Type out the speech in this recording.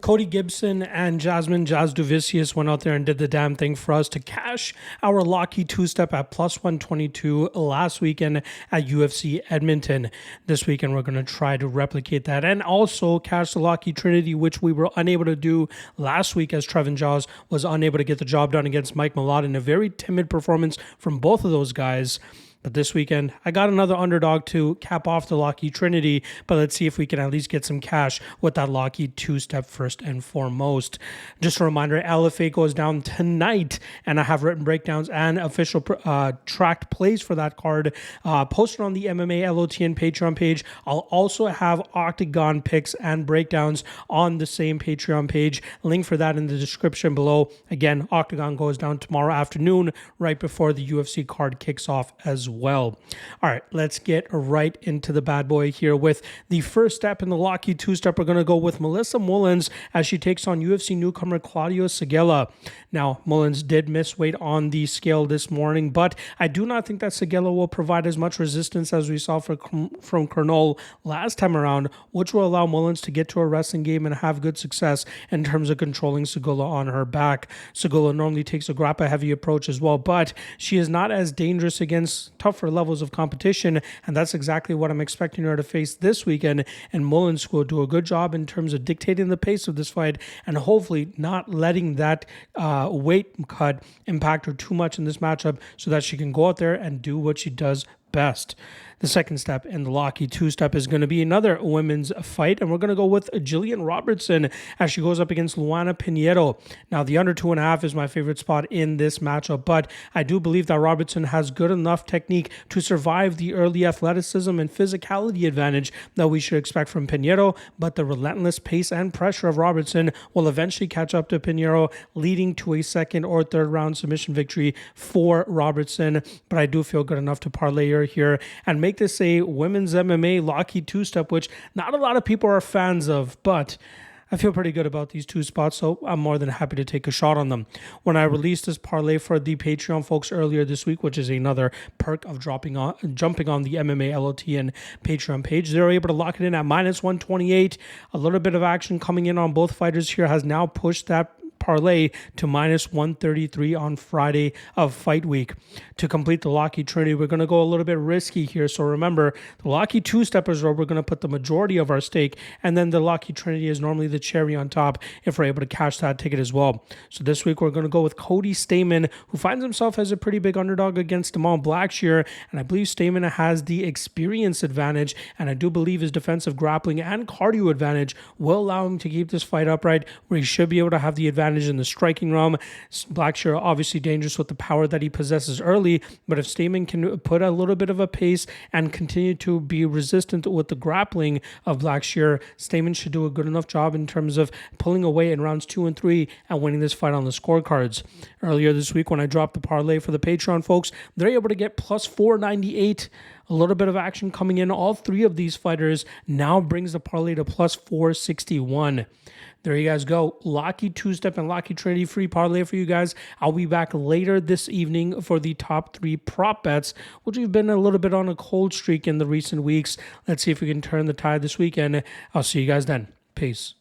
Cody Gibson and Jasmine Jasdovicius went out there and did the damn thing for us to cash our Locky two-step at plus 122 last weekend at UFC Edmonton. This weekend, we're going to try to replicate that and also cash the Locky Trinity, which we were unable to do last week as Trevin Jaws was unable to get the job done against Mike Malott in a very timid performance from both of those guys. But this weekend, I got another underdog to cap off the Locky Trinity, but let's see if we can at least get some cash with that Locky two-step first and foremost. Just a reminder, LFA goes down tonight, and I have written breakdowns and official tracked plays for that card posted on the MMA LOTN Patreon page. I'll also have OKTAGON picks and breakdowns on the same Patreon page. Link for that in the description below. Again, OKTAGON goes down tomorrow afternoon, right before the UFC card kicks off as well. All right, let's get right into the bad boy here with the first step in the Locky two-step. We're going to go with Melissa Mullins as she takes on UFC newcomer Claudia Segela. Now, Mullins did miss weight on the scale this morning, but I do not think that Segela will provide as much resistance as we saw from Kernol last time around, which will allow Mullins to get to a wrestling game and have good success in terms of controlling Segela on her back. Segela normally takes a grappa-heavy approach as well, but she is not as dangerous against tougher levels of competition, and that's exactly what I'm expecting her to face this weekend, and Mullins will do a good job in terms of dictating the pace of this fight and hopefully not letting that weight cut impact her too much in this matchup so that she can go out there and do what she does best. The second step in the Locky two-step is going to be another women's fight, and we're going to go with Jillian Robertson as she goes up against Luana Pinheiro. Now, the under 2.5 is my favorite spot in this matchup, but I do believe that Robertson has good enough technique to survive the early athleticism and physicality advantage that we should expect from Pinheiro, but the relentless pace and pressure of Robertson will eventually catch up to Pinheiro, leading to a second or third round submission victory for Robertson, but I do feel good enough to parlay her here and make this a women's MMA Locky two-step, which not a lot of people are fans of, but I feel pretty good about these two spots, so I'm more than happy to take a shot on them. When I released this parlay for the Patreon folks earlier this week, which is another perk of jumping on the MMA LOTN Patreon page, they were able to lock it in at minus 128. A little bit of action coming in on both fighters here has now pushed that parlay to minus 133 on Friday of fight week. To complete the Locky Trinity, we're going to go a little bit risky here. So remember, the Locky two-steppers where we're going to put the majority of our stake, and then the Locky Trinity is normally the cherry on top if we're able to cash that ticket as well. So this week we're going to go with Cody Stamann, who finds himself as a pretty big underdog against Jamal Blackshear, and I believe Stamann has the experience advantage, and I do believe his defensive grappling and cardio advantage will allow him to keep this fight upright, where he should be able to have the advantage in the striking realm. Blackshear obviously dangerous with the power that he possesses early, but if Stamann can put a little bit of a pace and continue to be resistant with the grappling of Blackshear, Stamann should do a good enough job in terms of pulling away in rounds 2 and 3 and winning this fight on the scorecards. Earlier this week when I dropped the parlay for the Patreon folks, they're able to get plus 498. A little bit of action coming in. All three of these fighters now brings the parlay to plus 461. There you guys go. Locky two-step and Locky Trinity free parlay for you guys. I'll be back later this evening for the top 3 prop bets, which we've been a little bit on a cold streak in the recent weeks. Let's see if we can turn the tide this weekend. I'll see you guys then. Peace.